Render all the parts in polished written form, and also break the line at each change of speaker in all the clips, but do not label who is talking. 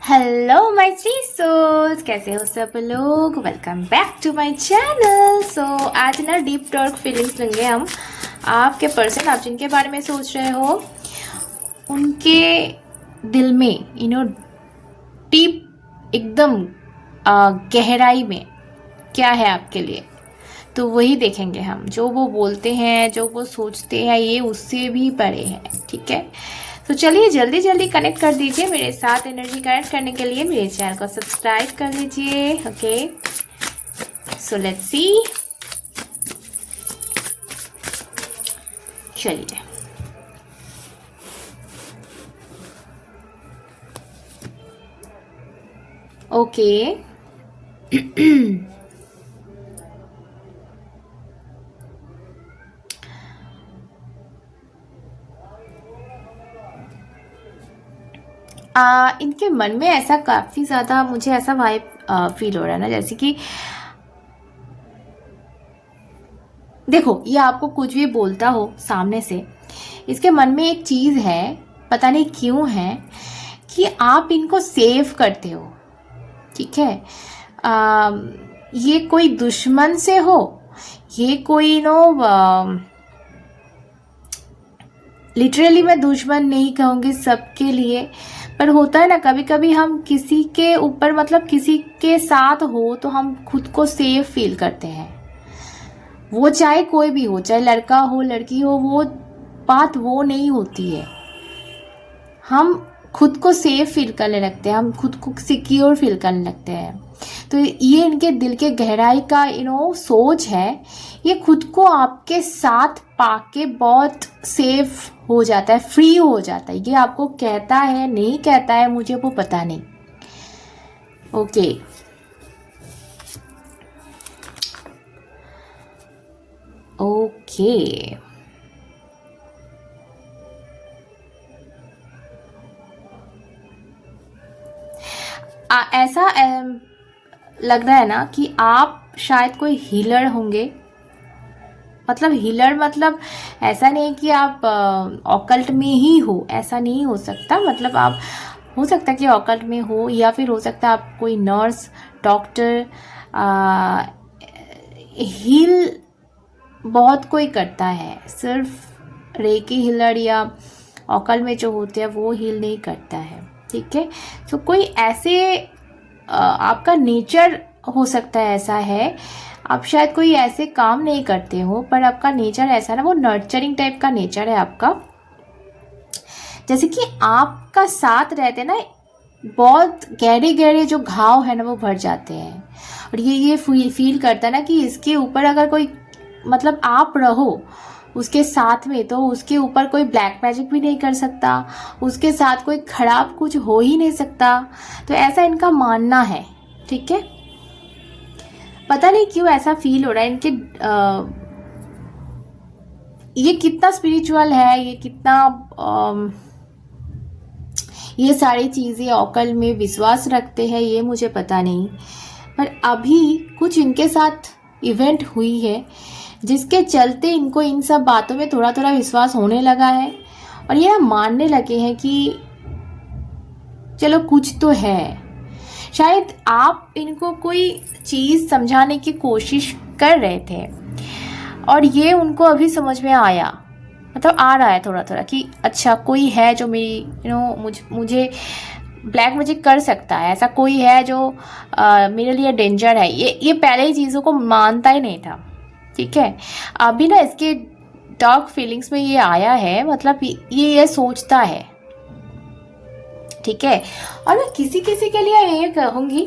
Hello my three souls, कैसे हो सब लोग। Welcome back to my channel. So आज ना डीप टॉक फीलिंग्स लेंगे हम। आपके पर्सन, आप जिनके बारे में सोच रहे हो, उनके दिल में डीप एकदम गहराई में क्या है आपके लिए, तो वही देखेंगे हम। जो वो बोलते हैं, जो वो सोचते हैं, ये उससे भी बड़े हैं। ठीक है, तो चलिए जल्दी जल्दी कनेक्ट कर दीजिए मेरे साथ। एनर्जी कनेक्ट करने के लिए मेरे चैनल को सब्सक्राइब कर लीजिए। Okay, so let's see. चलिए, ओके। इनके मन में ऐसा काफी ज्यादा मुझे ऐसा वाइब फील हो रहा है ना, जैसे कि देखो, ये आपको कुछ भी बोलता हो सामने से, इसके मन में एक चीज है, पता नहीं क्यों है, कि आप इनको सेव करते हो। ठीक है, ये कोई दुश्मन से हो, ये कोई लिटरली मैं दुश्मन नहीं कहूँगी सबके लिए, पर होता है ना कभी कभी हम किसी के ऊपर, मतलब किसी के साथ हो तो हम खुद को सेफ फील करते हैं। वो चाहे कोई भी हो, चाहे लड़का हो लड़की हो, वो बात वो नहीं होती है। हम खुद को सेफ फील करने लगते हैं, हम खुद को सिक्योर फील करने लगते हैं। तो ये इनके दिल के गहराई का सोच है। ये खुद को आपके साथ पाके बहुत सेफ हो जाता है, फ्री हो जाता है। ये आपको कहता है नहीं कहता है, मुझे वो पता नहीं। Okay, okay. ऐसा लग रहा है ना कि आप शायद कोई हीलर होंगे। मतलब हीलर, मतलब ऐसा नहीं कि आप ऑकल्ट में ही हो, ऐसा नहीं हो सकता। मतलब आप, हो सकता है कि ऑकल्ट में हो, या फिर हो सकता है आप कोई नर्स, डॉक्टर, हील बहुत कोई करता है। सिर्फ रेकी हीलर या ऑकल्ट में जो होते हैं वो हील नहीं करता है। ठीक है, तो कोई ऐसे आपका नेचर हो सकता है ऐसा है, आप शायद कोई ऐसे काम नहीं करते हो, पर आपका नेचर ऐसा ना, वो नर्चरिंग टाइप का नेचर है आपका। जैसे कि आपका साथ रहते ना, बहुत गहरे गहरे जो घाव है ना वो भर जाते हैं। और ये फील करता है ना कि इसके ऊपर अगर कोई, मतलब आप रहो उसके साथ में, तो उसके ऊपर कोई ब्लैक मैजिक भी नहीं कर सकता, उसके साथ कोई खराब कुछ हो ही नहीं सकता। तो ऐसा इनका मानना है। ठीक है, पता नहीं क्यों ऐसा फील हो रहा है इनके। ये कितना स्पिरिचुअल है, ये कितना ये सारी चीजें ऑकल में विश्वास रखते हैं, ये मुझे पता नहीं। पर अभी कुछ इनके साथ इवेंट हुई है जिसके चलते इनको इन सब बातों में थोड़ा थोड़ा विश्वास होने लगा है, और ये मानने लगे हैं कि चलो कुछ तो है। शायद आप इनको कोई चीज समझाने की कोशिश कर रहे थे, और ये उनको अभी समझ में आया, मतलब आ रहा है थोड़ा थोड़ा, कि अच्छा कोई है जो मेरी मुझे ब्लैक मैजिक कर सकता है, ऐसा कोई है जो मेरे लिए डेंजर है। ये पहले ही चीज़ों को मानता ही नहीं था। ठीक है, अभी ना इसके डार्क फीलिंग्स में ये आया है, मतलब ये सोचता है। ठीक है, और मैं किसी किसी के लिए ये कहूँगी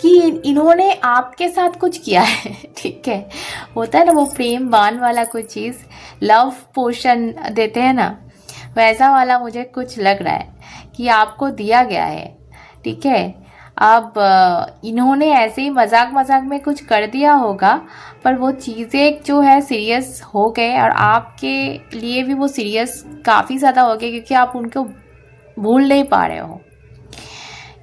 कि इन्होंने आपके साथ कुछ किया है। ठीक है, होता है ना वो प्रेम बाण वाला कुछ चीज़, लव पोशन देते हैं ना, वैसा वाला मुझे कुछ लग रहा है कि आपको दिया गया है। ठीक है, अब इन्होंने ऐसे ही मजाक मजाक में कुछ कर दिया होगा, पर वो चीज़ें जो है सीरियस हो गए, और आपके लिए भी वो सीरियस काफ़ी ज़्यादा हो गए, क्योंकि आप उनको भूल नहीं पा रहे हो।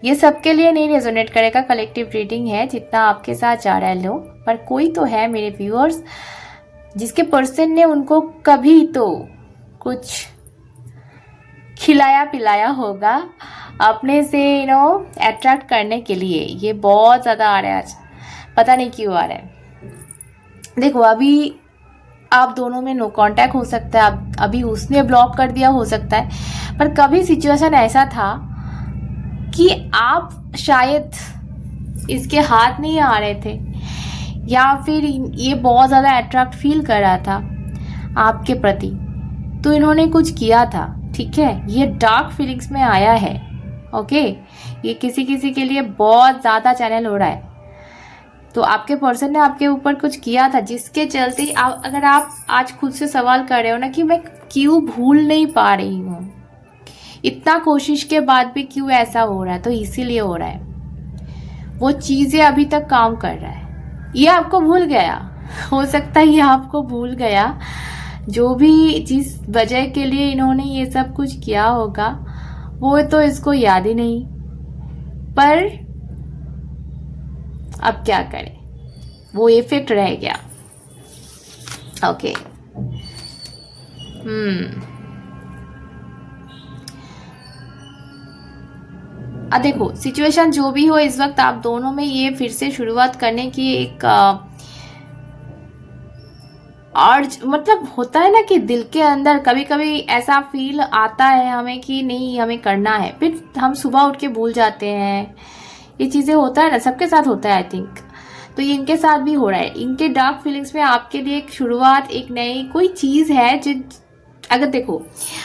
ये सबके लिए नहीं रेजोनेट करेगा, कलेक्टिव रीडिंग है, जितना आपके साथ जा रहा है लो, पर कोई तो है मेरे व्यूअर्स जिसके पर्सन ने उनको कभी तो कुछ खिलाया पिलाया होगा, अपने से अट्रैक्ट करने के लिए। ये बहुत ज़्यादा आ रहा है आज, पता नहीं क्यों आ रहा है। देखो अभी आप दोनों में नो कांटेक्ट हो सकता है, अब अभी उसने ब्लॉक कर दिया हो सकता है, पर कभी सिचुएशन ऐसा था कि आप शायद इसके हाथ नहीं आ रहे थे, या फिर ये बहुत ज़्यादा अट्रैक्ट फील कर रहा था आपके प्रति, तो इन्होंने कुछ किया था। ठीक है, ये डार्क फीलिंग्स में आया है। ओके, ये किसी किसी के लिए बहुत ज़्यादा चैनल हो रहा है। तो आपके पर्सन ने आपके ऊपर कुछ किया था, जिसके चलते अगर आप आज खुद से सवाल कर रहे हो ना कि मैं क्यों भूल नहीं पा रही हूँ, इतना कोशिश के बाद भी क्यों ऐसा हो रहा है, तो इसीलिए हो रहा है। वो चीज़ें अभी तक काम कर रहा है, ये आपको भूल गया। हो सकता है ये आपको भूल गया, जो भी जिस वजह के लिए इन्होंने ये सब कुछ किया होगा वो तो इसको याद ही नहीं। पर अब क्या करें, वो इफेक्ट रह गया। ओके, अब देखो सिचुएशन जो भी हो, इस वक्त आप दोनों में ये फिर से शुरुआत करने की एक अर्ज, मतलब होता है ना कि दिल के अंदर कभी कभी ऐसा फील आता है हमें कि नहीं हमें करना है, फिर हम सुबह उठ के भूल जाते हैं। ये चीज़ें होता है ना, सबके साथ होता है आई थिंक। तो ये इनके साथ भी हो रहा है। इनके डार्क फीलिंग्स में आपके लिए एक शुरुआत, एक नई कोई चीज़ है जो, अगर देखो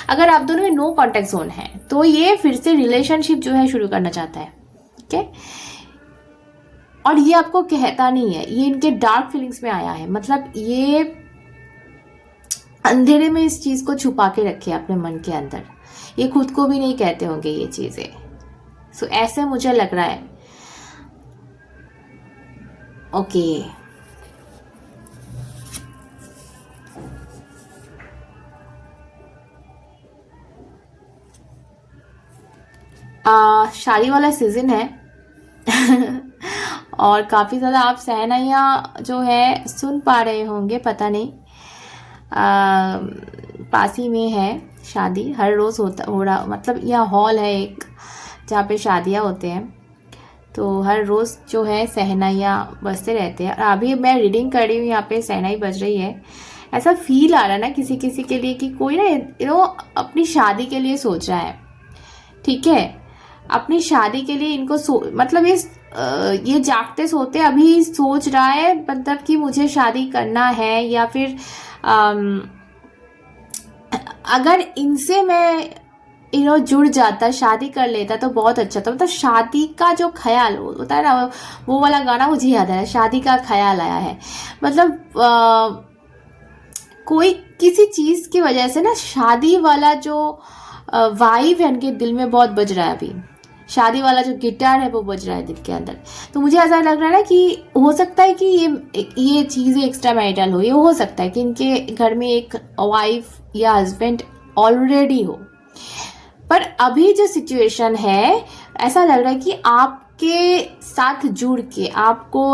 अगर आप दोनों में नो कॉन्टेक्ट जोन है तो ये फिर से रिलेशनशिप जो है शुरू करना चाहता है। ठीक है, और ये आपको कहता नहीं है, ये इनके डार्क फीलिंग्स में आया है। मतलब ये अंधेरे में इस चीज को छुपा के रखे अपने मन के अंदर, ये खुद को भी नहीं कहते होंगे ये चीजें। सो ऐसे मुझे लग रहा है। ओके, शादी वाला सीजन है और काफ़ी ज़्यादा आप सहनाइयाँ जो है सुन पा रहे होंगे, पता नहीं। पास ही में है शादी, हर रोज़ हो रहा, मतलब यह हॉल है एक जहाँ पे शादियाँ होते हैं, तो हर रोज़ जो है सहनाइयाँ बजते रहते हैं। और अभी मैं रीडिंग कर रही हूँ, यहाँ पे सहनाई बज रही है। ऐसा फील आ रहा है ना किसी किसी के लिए कि कोई ना अपनी शादी के लिए सोच रहा है। ठीक है, अपनी शादी के लिए इनको मतलब ये जागते सोते अभी सोच रहा है, मतलब कि मुझे शादी करना है, या फिर अगर इनसे मैं जुड़ जाता, शादी कर लेता तो बहुत अच्छा था। मतलब शादी का जो ख्याल होता है ना, वो वाला गाना मुझे याद है, शादी का ख्याल आया है। मतलब कोई किसी चीज की वजह से ना शादी वाला जो वाइब है उनके दिल में बहुत बज रहा है। अभी शादी वाला जो गिटार है वो बज रहा है दिल के अंदर। तो मुझे ऐसा लग रहा है ना कि हो सकता है कि ये चीज़ें एक्स्ट्रा मैरिटल हो। ये हो सकता है कि इनके घर में एक वाइफ या हस्बैंड ऑलरेडी हो, पर अभी जो सिचुएशन है ऐसा लग रहा है कि आपके साथ जुड़ के आपको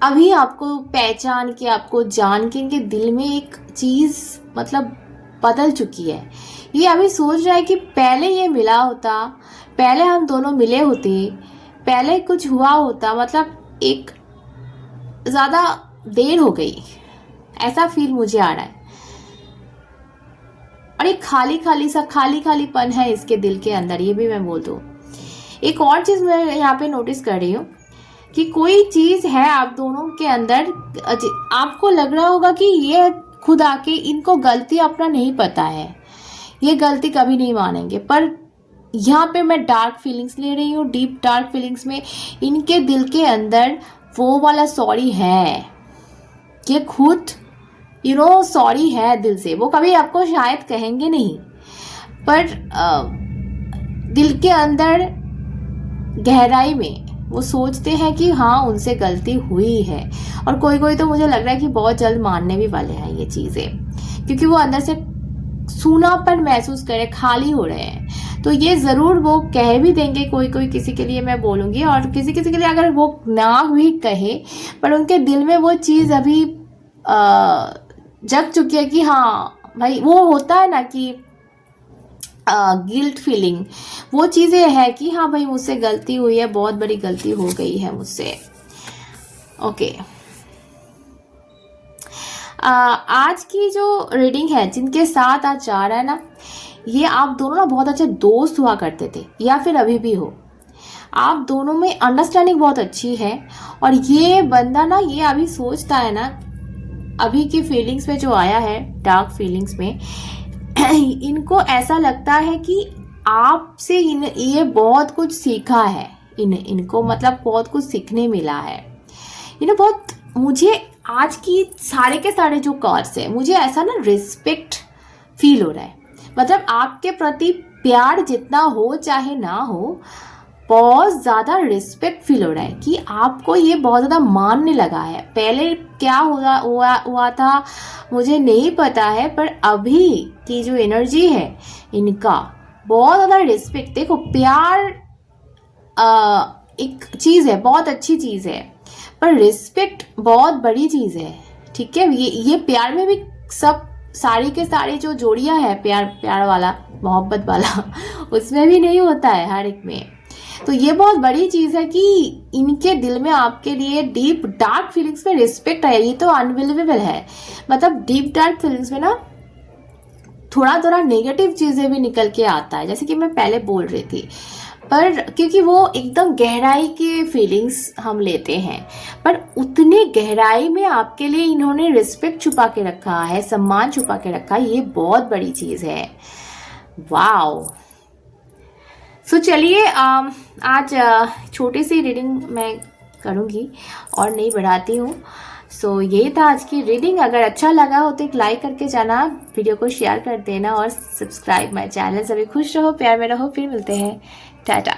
अभी आपको पहचान के, आपको जान के इनके दिल में एक चीज मतलब बदल चुकी है। ये अभी सोच रहा है कि पहले ये मिला होता, पहले हम दोनों मिले होते, पहले कुछ हुआ होता, मतलब एक ज्यादा देर हो गई, ऐसा फील मुझे आ रहा है। और एक खाली खालीपन है इसके दिल के अंदर, ये भी मैं बोल दूं। एक और चीज मैं यहाँ पे नोटिस कर रही हूँ कि कोई चीज है आप दोनों के अंदर, आपको लग रहा होगा कि ये खुद आके इनको गलती अपना नहीं पता है, ये गलती कभी नहीं मानेंगे, पर यहाँ पे मैं डार्क फीलिंग्स ले रही हूँ। डीप डार्क फीलिंग्स में इनके दिल के अंदर वो वाला सॉरी है, ये खुद सॉरी है दिल से। वो कभी आपको शायद कहेंगे नहीं, पर दिल के अंदर गहराई में वो सोचते हैं कि हाँ उनसे गलती हुई है। और कोई कोई तो मुझे लग रहा है कि बहुत जल्द मानने भी वाले हैं ये चीजें, क्योंकि वो अंदर से सूनापन महसूस करे, खाली हो रहे हैं। तो ये जरूर वो कह भी देंगे, कोई कोई किसी के लिए मैं बोलूंगी, और किसी किसी के लिए अगर वो ना भी कहे, पर उनके दिल में वो चीज अभी जग चुकी है कि हाँ भाई वो होता है ना कि गिल्ट फीलिंग, वो चीज़ें है कि हाँ भाई मुझसे गलती हुई है, बहुत बड़ी गलती हो गई है मुझसे। ओके, आज की जो रीडिंग है जिनके साथ आज जा रहा है ना, ये आप दोनों ना बहुत अच्छे दोस्त हुआ करते थे या फिर अभी भी हो। आप दोनों में अंडरस्टैंडिंग बहुत अच्छी है, और ये बंदा ना ये अभी सोचता है ना, अभी की फीलिंग्स में जो आया है, डार्क फीलिंग्स में इनको ऐसा लगता है कि आपसे ये बहुत कुछ सीखा है, इनको मतलब बहुत कुछ सीखने मिला है। बहुत, मुझे आज की सारे के सारे जो कार्ड्स है, मुझे ऐसा ना रिस्पेक्ट फील हो रहा है। मतलब आपके प्रति प्यार जितना हो चाहे ना हो, बहुत ज़्यादा रिस्पेक्ट फील हो रहा है कि आपको ये बहुत ज़्यादा मानने लगा है। पहले क्या हुआ था मुझे नहीं पता है, पर अभी की जो एनर्जी है इनका, बहुत ज़्यादा रिस्पेक्ट। देखो, प्यार एक चीज़ है, बहुत अच्छी चीज़ है, पर रिस्पेक्ट बहुत बड़ी चीज़ है। ठीक है, ये प्यार में भी सब सारी के सारी जो जोड़ियां है, प्यार वाला, मोहब्बत वाला उसमें भी नहीं होता है हर एक में। तो ये बहुत बड़ी चीज़ है कि इनके दिल में आपके लिए डीप डार्क फीलिंग्स में रिस्पेक्ट है। ये तो अनबिलीवेबल है। मतलब डीप डार्क फीलिंग्स में ना थोड़ा थोड़ा नेगेटिव चीज़ें भी निकल के आता है, जैसे कि मैं पहले बोल रही थी, पर क्योंकि वो एकदम गहराई के फीलिंग्स हम लेते हैं, पर उतने गहराई में आपके लिए इन्होंने रिस्पेक्ट छुपा के रखा है, सम्मान छुपा के रखा है। ये बहुत बड़ी चीज़ है। वाओ। सो चलिए, आज छोटी सी रीडिंग मैं करूँगी और नहीं बढ़ाती हूँ। सो ये था आज की रीडिंग। अगर अच्छा लगा हो तो एक लाइक करके जाना, वीडियो को शेयर कर देना और सब्सक्राइब माय चैनल। सभी खुश रहो, प्यार में रहो, फिर मिलते हैं। टाटा।